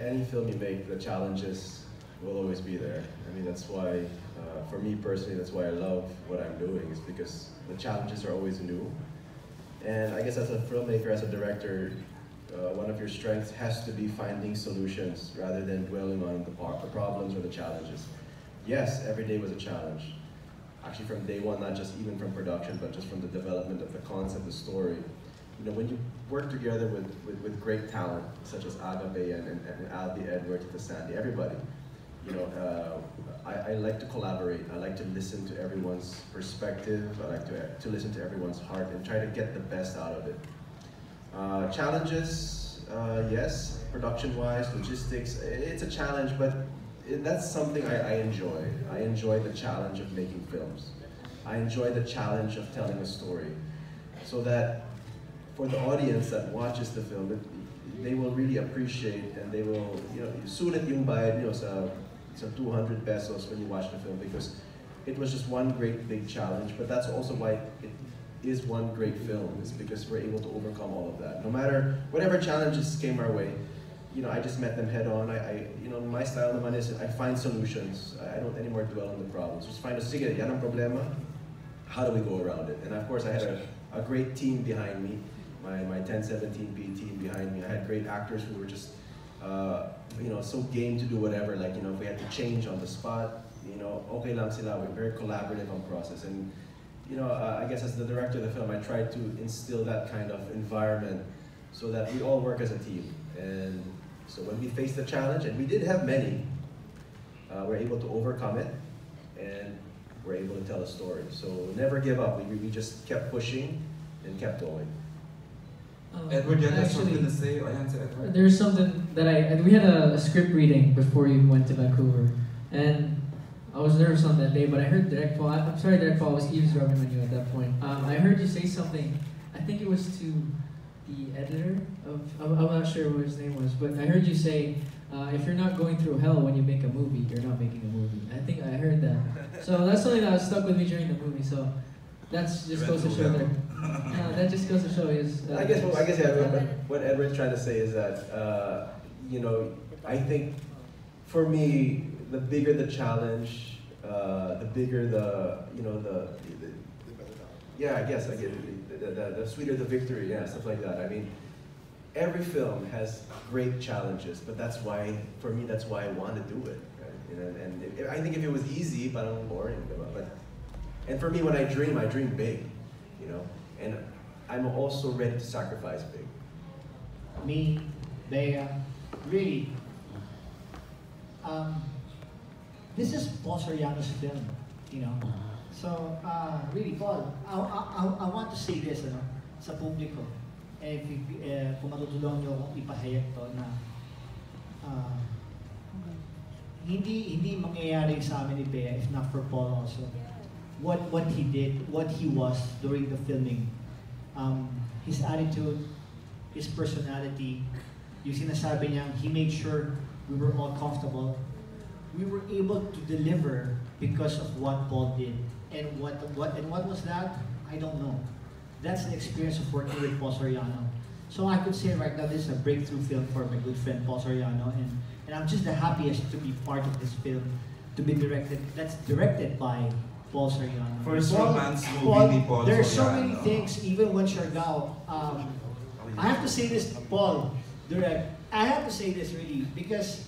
any film you make, the challenges will always be there. I mean, that's why, for me personally, that's why I love what I'm doing, is because the challenges are always new. And I guess as a filmmaker, as a director, one of your strengths has to be finding solutions rather than dwelling on the problems or the challenges. Yes, every day was a challenge. Actually, from day one, not just even from production, but just from the development of the concept, the story. You know, when you work together with great talent, such as AGA, BEA, and Albie, Edward, Tita Sandy, everybody, you know, I like to collaborate. I like to listen to everyone's perspective. I like to listen to everyone's heart and try to get the best out of it. Challenges, yes, production-wise, logistics, it's a challenge, but that's something I enjoy. I enjoy the challenge of making films. I enjoy the challenge of telling a story, so that for the audience that watches the film, they will really appreciate, and they will, you know, sulit yung bayad nyo sa 200 pesos when you watch the film, because it was just one great big challenge, but that's also why it is one great film, is because we're able to overcome all of that. No matter, whatever challenges came our way, you know, I just met them head on. You know, my style naman is I find solutions. I don't anymore dwell on the problems. Just find sige, yan ang problema, how do we go around it? And of course, I had a great team behind me, my 1017B team behind me. I had great actors who were just, you know, so game to do whatever. Like, you know, if we had to change on the spot, you know, okay lang sila. We're very collaborative on process. And, you know, I guess as the director of the film, I tried to instill that kind of environment so that we all work as a team. And so when we faced the challenge, and we did have many, we're able to overcome it, and we're able to tell a story. So never give up. We just kept pushing and kept going. Edward, you had something to say? Edward. There's something that we had a script reading before you went to Vancouver, and I was nervous on that day, but I heard Direct Paul. I'm sorry, Direct Paul, I was eavesdropping on you at that point. I heard you say something. I think it was to the editor of, I'm not sure what his name was, but I heard you say, if you're not going through hell when you make a movie, you're not making a movie. I think I heard that. So that's something that stuck with me during the movie. So that's just goes to show there. That just goes to show is. I guess yeah. What Edward's trying to say is that you know, I think for me, the bigger the challenge, the bigger the, you know, yeah, I guess I get it. The sweeter the victory, yeah, stuff like that. I mean, every film has great challenges, but that's why, for me, that's why I want to do it. Right? You know, and I think if it was easy, but I'm boring. And for me, when I dream big, you know, and I'm also ready to sacrifice big. Me, BEA, really, this is Paul Soriano's film, you know. So, really, Paul, I want to say this, ano, sa publiko. Kung matutulungan niyo akong ipahayag to na hindi mangyayari sa amin ni BEA if not for Paul also. What he did, what he was during the filming, his attitude, his personality, yung sinasabi niya, he made sure we were all comfortable. We were able to deliver because of what Paul did. And what was that? I don't know. That's the experience of working with Paul Soriano. So I could say right now this is a breakthrough film for my good friend Paul Soriano, and I'm just the happiest to be part of this film, to be directed. That's directed by Paul Soriano. First romance movie ni Paul There's Soriano. so many things, even when Siargao. I have to say this, Paul, direct. I have to say this really because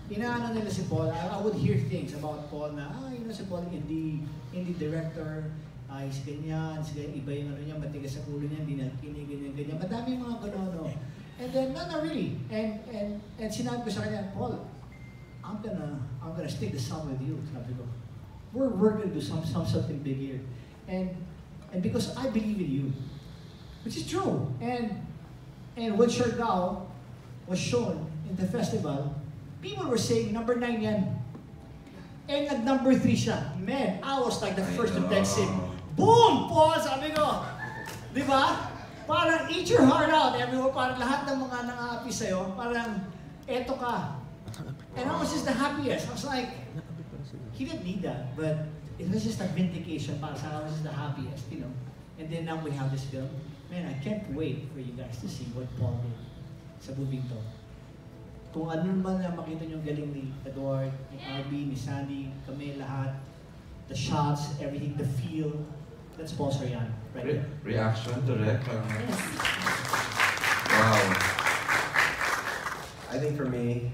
inaano nila si Paul. I would hear things about Paul na, you know, si Paul indie director, is ganyan, iba yung ano niya, matigas sa ulo niya, hindi nakikinig, ganyan. Madami yung mga gano'n, no? And then, no, really. And sinabi ko sa kanya, Paul, I'm gonna stick the song with you. Sabi ko, we're gonna do something big here. And because I believe in you, which is true. And when Siargao was shown in the festival, people were saying, number 9 yan. And at number 3 siya. Man, I was like the first to text him. Boom! Paul, sabi ko. Di ba? Parang eat your heart out, everyone. Parang lahat ng mga nang-happy sa'yo, parang, eto ka. And I was just the happiest. I was like, he didn't need that, but it was just a vindication. Parang I was just the happiest, you know. And then now we have this film. Man, I can't wait for you guys to see what Paul did sa movie to. kung ano man na makita nyo galing ni Edward, ni RB, ni Sandy, kami lahat, the shots, everything, the feel, that's Paul Soriano. Right? Reaction, direct. Yes. Wow. I think for me,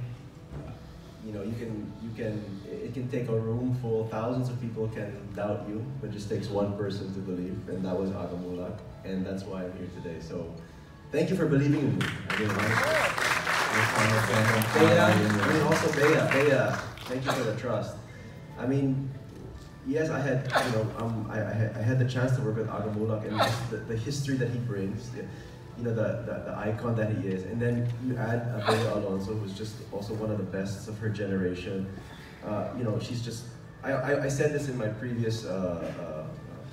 you know, it can take a room full, thousands of people can doubt you, but it just takes one person to believe, and that was AGA Mulak, and that's why I'm here today. So, thank you for believing in me. I mean, also BEA, thank you for the trust. I mean, yes, I had, you know, I had the chance to work with AGA Mulak, and just the history that he brings, you know, the icon that he is, and then you add BEA Alonso, who's just also one of the best of her generation. You know, she's just, I said this in my previous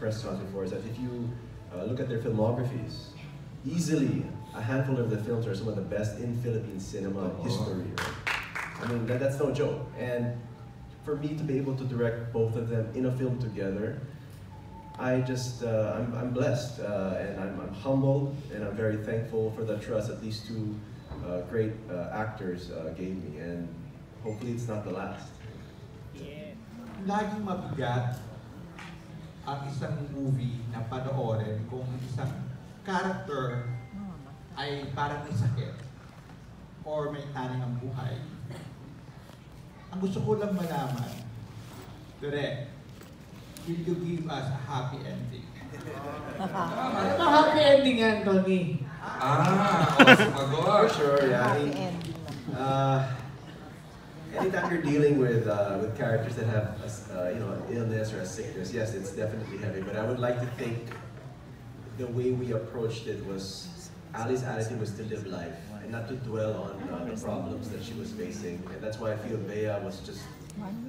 press conference before, is that if you look at their filmographies, easily a handful of the films are some of the best in Philippine cinema history. Right? I mean, that's no joke. And for me to be able to direct both of them in a film together, I just, I'm blessed, and I'm humbled, and I'm very thankful for the trust that these two great actors gave me, and hopefully it's not the last. Yeah. Laging mabigat ang isang movie na panoorin kung isang character ay parang may sakit or may taning ang buhay. Ang gusto ko lang malaman, direct, will you give us a happy ending? Ano happy ending yan, Tony? For sure, yeah. I mean, anytime you're dealing with characters that have you know, an illness or a sickness, yes, it's definitely heavy. But I would like to think the way we approached it was, Ali's attitude was to live life and not to dwell on the problems that she was facing. And that's why I feel BEA was just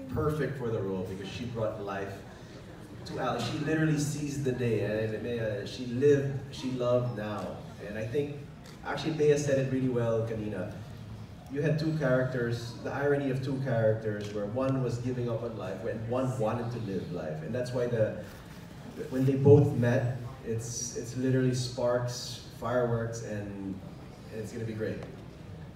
perfect for the role, because she brought life to Ali. She literally seized the day, and she lived, she loved now. And I think, actually BEA said it really well, Kanina. You had two characters, the irony of two characters, where one was giving up on life and one wanted to live life. And that's why when they both met, it's literally sparks, fireworks, and it's gonna be great.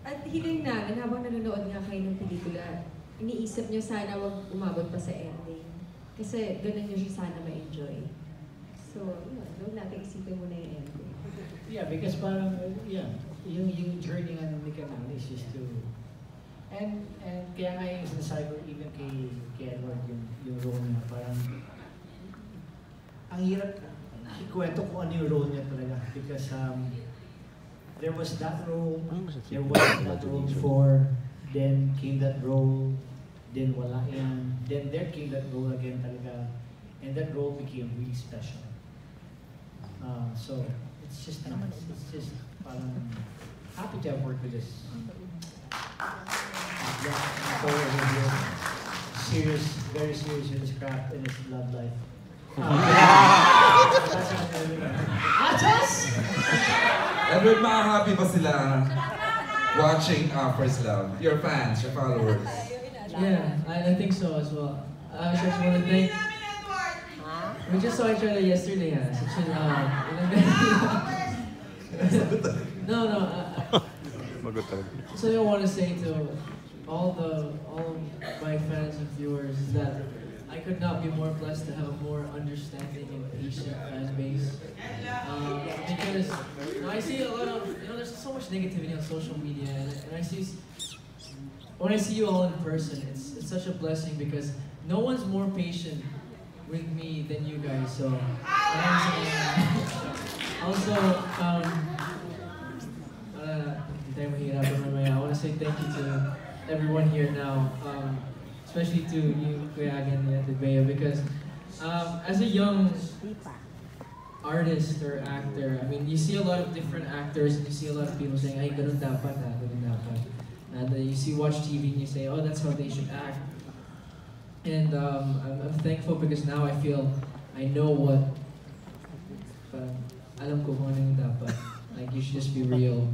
At hiling namin, habang nanonood nga kayo ng pelikula, iniisip nyo sana wag umabot pa sa ending. Kasi ganun nyo siya sana ma-enjoy. So, yun, huwag natin isipin muna yung ending. Yeah, because parang, yeah, yung journey nga ni Kanal is just to, and kaya nga yung sinasabi ko, even kay Edward, yung role niya, parang, ang hirap ikwento kung ano yung role niya talaga, because there was that role, there was that role before, then came that role, then wala yan, then there came that role again talaga, and that role became really special. So, it's just nice. It's just happy to have worked with this. Serious, very serious in his craft and his love life. Atos! Edward, happy ba sila watching First Love? Your fans, your followers? Yeah, I think so as well. I just want to thank. We just saw each other yesterday, No. So I want to say to all of my fans and viewers is that I could not be more blessed to have a more understanding and patient fan base. Because I see a lot of, there's so much negativity on social media, and I see, when I see you all in person, it's such a blessing, because no one's more patient with me than you guys. So also, I want to say thank you to everyone here now, especially to you, Kuya Agan and BEA, because as a young artist or actor, I mean, you see a lot of different actors, and you see a lot of people saying, "Ay, ganun dapat, ganun dapat." And you watch TV and you say, "Oh, that's how they should act." And I'm thankful, because now I feel I know what. Alam ko kung ano yung dapat. Like, you should just be real.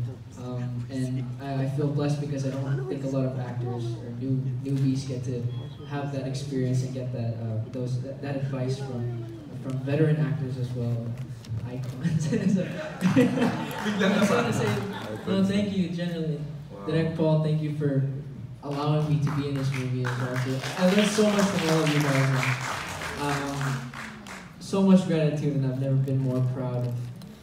And I feel blessed, because I don't think a lot of actors or newbies get to have that experience and get that that advice from veteran actors as well, icons. So, I just want to say, no, thank you, genuinely. Wow. Direct Paul, thank you for allowing me to be in this movie as well. Too. I learned so much from all of you guys. So much gratitude, and I've never been more proud of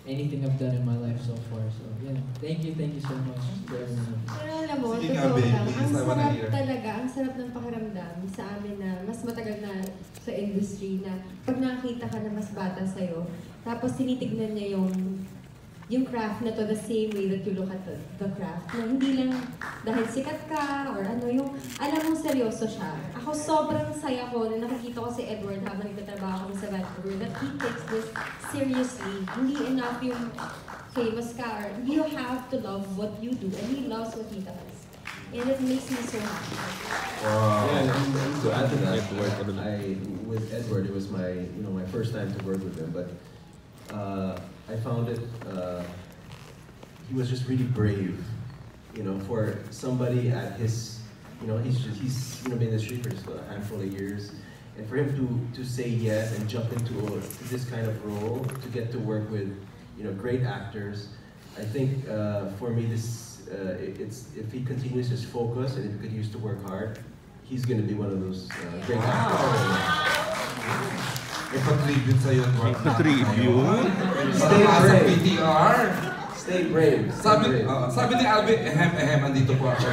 anything I've done in my life so far. So yeah, thank you so much to everyone. Pero alam mo, Sige nga, totoo babe, lang, please, ang I wanna sarap hear. talaga, ang sarap ng pakiramdam sa amin na mas matagal na sa industry na pag nakakita ka na mas bata sa'yo, tapos tinitignan niya yung craft na to the same way that you look at the craft. Na hindi lang dahil sikat ka or ano, yung alam mong seryoso siya. Ako sobrang saya ko na nakikita ko si Edward habang nagtatrabaho kami sa Vancouver that he takes this seriously. Hindi enough yung famous ka or you have to love what you do and he loves what he does. And it makes me so happy. Wow. Yeah, and to add to that, with Edward, it was my my first time to work with him, but I found it. He was just really brave, for somebody at his, he's been in the street for just a handful of years, and for him to say yes and jump into this kind of role, to get to work with, great actors. I think for me, it's if he continues his focus and if he continues to work hard, he's going to be one of those great actors. Ipa-tribute sa'yo. Tribute? Stay Sa brave. PTR. Stay brave. Sabi ni Albi, andito po ako.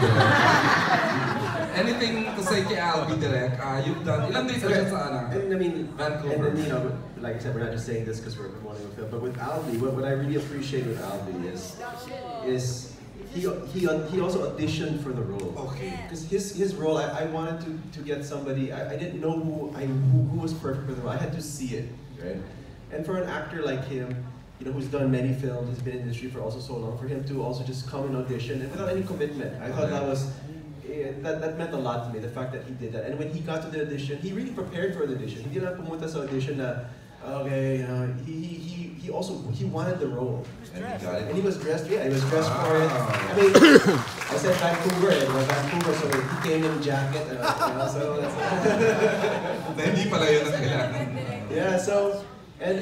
Anything to say kay Albi direct? You've done, ilang days ba siya sa And I mean, Vancouver? and then, like I said, we're not just saying this because we're promoting a film, but with Albi, what I really appreciate with Albi is he also auditioned for the role. Okay. Because his role, I wanted to get somebody, I didn't know who was perfect for the role. I had to see it, right? And for an actor like him, who's done many films, he's been in the industry for also so long, for him to also just come and audition and without any commitment, I thought that meant a lot to me, the fact that he did that. And when he got to the audition, he really prepared for the audition. He didn't pumunta sa audition na, okay, he wanted the role. And he was dressed, he was dressed for it. I mean, I said Vancouver, it was Vancouver, so he came in jacket, and so that's Hindi pala yun ang kailangan. yeah, so, I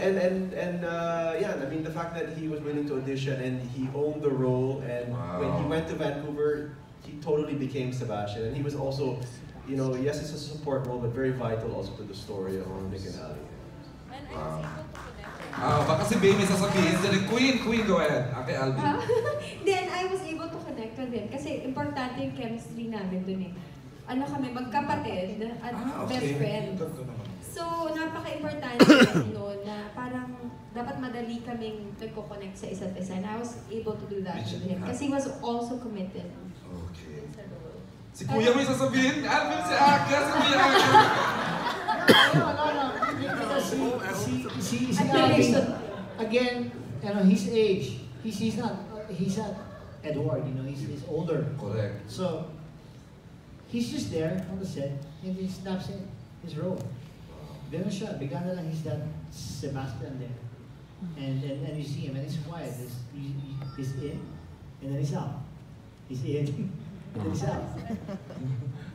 mean, the fact that he was willing to audition and he owned the role, and when he went to Vancouver, he totally became Sebastian, and he was also, yes, it's a support role, but very vital also to the story of Nick and Ali. Baka si Baby sasabihin din, Queen, go ahead. Okay, Albi. Then I was able to connect with him kasi importante yung chemistry namin dun eh. Ano kami, magkapatid at best friend. So, napaka-importante noon na parang dapat madali kaming nagko-connect sa isa't isa. And I was able to do that with him kasi he was also committed. Okay. Si Kuya may sasabihin, Alvin, si Aga, si Kuya Aga. No. See, again, his age, he's not Edward, he's older. Correct. So, he's just there on the set, and he snaps in his role. Ganun siya, bigla na lang he's that Sebastian there. And you see him, and he's quiet, he's in, and then he's out. He's in, and then he's out.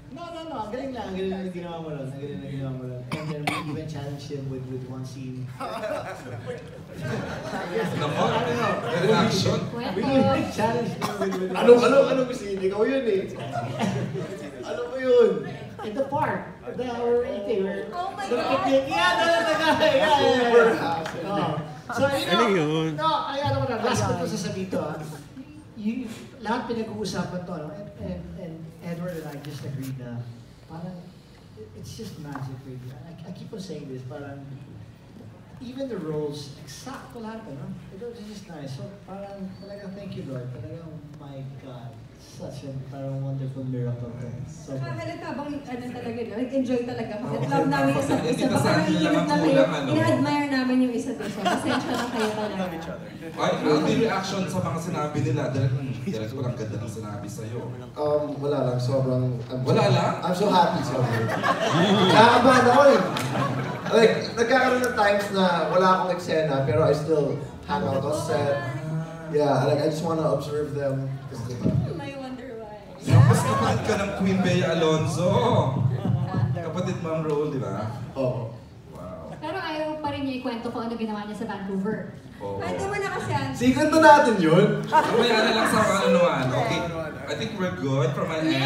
No, ang galing lang ginawa mo lang. And then we even challenged him with one scene. Nako, very action. We even challenged him with Ano gusto yun? Ikaw yun eh. ano ba yun? In the park. We're eating. Oh my God! God! Yeah. So, Ano yun? No, ano ko na, last ko ito sasabihin to. Lahat pinag-uusapan to, and Edward and I just agreed na parang it's just magic really. I keep on saying this, parang even the roles, eksakto lahat, It was just nice. So parang talagang thank you Lord. Talagang, my God, such a parang wonderful miracle. So, Halata bang talaga, enjoy talaga kasi love namin yung isa't Hindi isa. pa Baka sa atin naiinip lang ang na kayo, kulang, ina-admire namin yung isa't isa. Pasensya na kayo talaga. Ay, Albi, reaction sa mga sinabi nila. Direct ko lang ganda ng sinabi sa'yo. Wala lang, sobrang... Wala lang? I'm so happy, sobrang. Nakakabahan ako eh. Like, nagkakaroon ng times na wala akong eksena, pero I still hang out on set. Yeah, like, I just wanna observe them. May wonder why. Tapos kapatid ka ng Queen Bea Alonzo. Kapatid Ma'am Roll, di ba? Oo. Pero ayaw pa rin rin niya ikwento kung ano ginawa niya sa Vancouver. Kwento mo na kasi, Ann. Secret na natin yun. May ano lang sa ano. Okay, I think we're good from my end.